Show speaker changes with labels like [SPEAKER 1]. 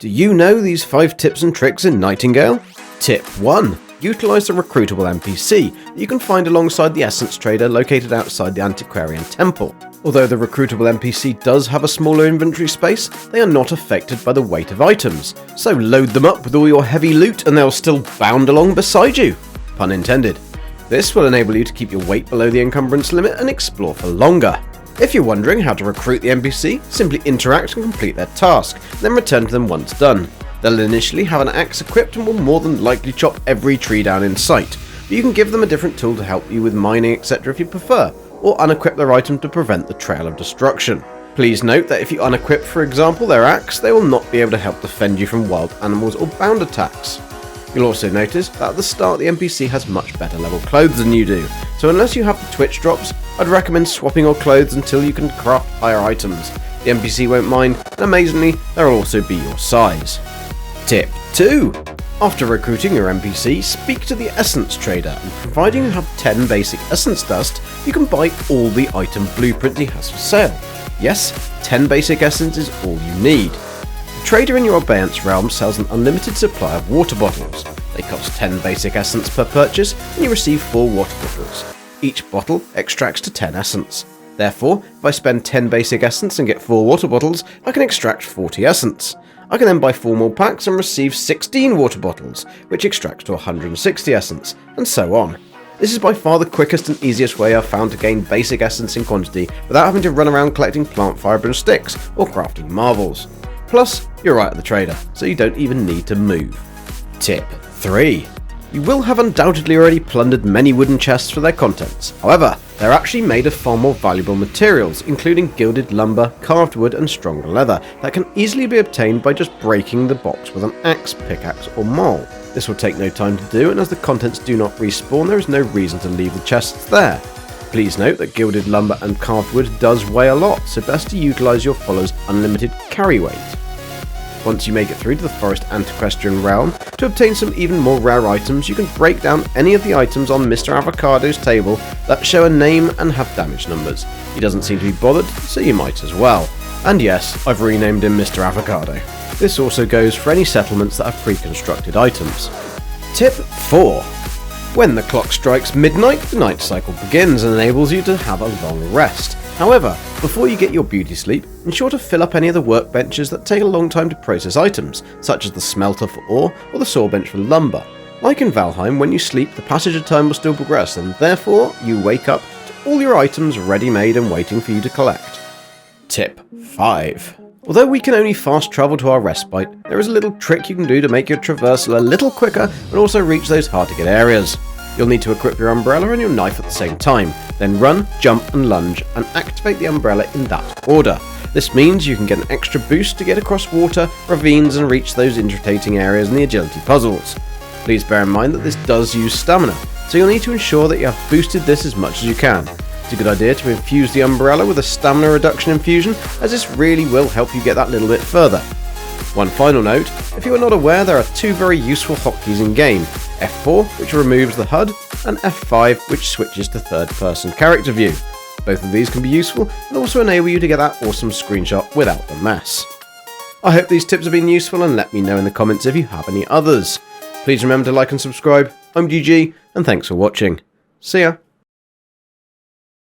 [SPEAKER 1] Do you know these 5 tips and tricks in Nightingale? Tip 1. Utilise the recruitable NPC that you can find alongside the Essence Trader located outside the Antiquarian Temple. Although the recruitable NPC does have a smaller inventory space, they are not affected by the weight of items, so load them up with all your heavy loot and they'll still bound along beside you. Pun intended. This will enable you to keep your weight below the encumbrance limit and explore for longer. If you're wondering how to recruit the NPC, simply interact and complete their task, then return to them once done. They'll initially have an axe equipped and will more than likely chop every tree down in sight, but you can give them a different tool to help you with mining etc. if you prefer, or unequip their item to prevent the trail of destruction. Please note that if you unequip, for example, their axe, they will not be able to help defend you from wild animals or bound attacks. You'll also notice that at the start the NPC has much better level clothes than you do, so unless you have the Twitch drops, I'd recommend swapping your clothes until you can craft higher items. The NPC won't mind, and amazingly, they'll also be your size. Tip 2. After recruiting your NPC, speak to the Essence Trader, and providing you have 10 basic essence dust, you can buy all the item blueprint he has for sale. Yes, 10 basic essence is all you need. The trader in your abeyance realm sells an unlimited supply of water bottles. They cost 10 basic essence per purchase, and you receive 4 water bottles. Each bottle extracts to 10 essence. Therefore, if I spend 10 basic essence and get 4 water bottles, I can extract 40 essence. I can then buy 4 more packs and receive 16 water bottles, which extracts to 160 essence, and so on. This is by far the quickest and easiest way I've found to gain basic essence in quantity without having to run around collecting plant fibre and sticks, or crafting marbles. Plus, you're right at the trader, so you don't even need to move. Tip 3. You will have undoubtedly already plundered many wooden chests for their contents. However, they're actually made of far more valuable materials, including gilded lumber, carved wood and stronger leather, that can easily be obtained by just breaking the box with an axe, pickaxe or maul. This will take no time to do, and as the contents do not respawn, there is no reason to leave the chests there. Please note that gilded lumber and carved wood does weigh a lot, so best to utilise your followers' unlimited carry weight. Once you make it through to the Forest Antiquarian realm, to obtain some even more rare items, you can break down any of the items on Mr. Avocado's table that show a name and have damage numbers. He doesn't seem to be bothered, so you might as well. And yes, I've renamed him Mr. Avocado. This also goes for any settlements that have pre-constructed items. Tip 4. When the clock strikes midnight, the night cycle begins and enables you to have a long rest. However, before you get your beauty sleep, ensure to fill up any of the workbenches that take a long time to process items, such as the smelter for ore or the saw bench for lumber. Like in Valheim, when you sleep, the passage of time will still progress, and therefore you wake up to all your items ready-made and waiting for you to collect. Tip 5. Although we can only fast travel to our respite, there is a little trick you can do to make your traversal a little quicker and also reach those hard-to-get areas. You'll need to equip your umbrella and your knife at the same time, then run, jump and lunge and activate the umbrella in that order. This means you can get an extra boost to get across water, ravines and reach those irritating areas in the agility puzzles. Please bear in mind that this does use stamina, so you'll need to ensure that you have boosted this as much as you can. It's a good idea to infuse the umbrella with a stamina reduction infusion, as this really will help you get that little bit further. One final note, if you are not aware, there are 2 very useful hotkeys in game, F4 which removes the HUD and F5 which switches to third person character view. Both of these can be useful and also enable you to get that awesome screenshot without the mess. I hope these tips have been useful and let me know in the comments if you have any others. Please remember to like and subscribe. I'm GG and thanks for watching. See ya.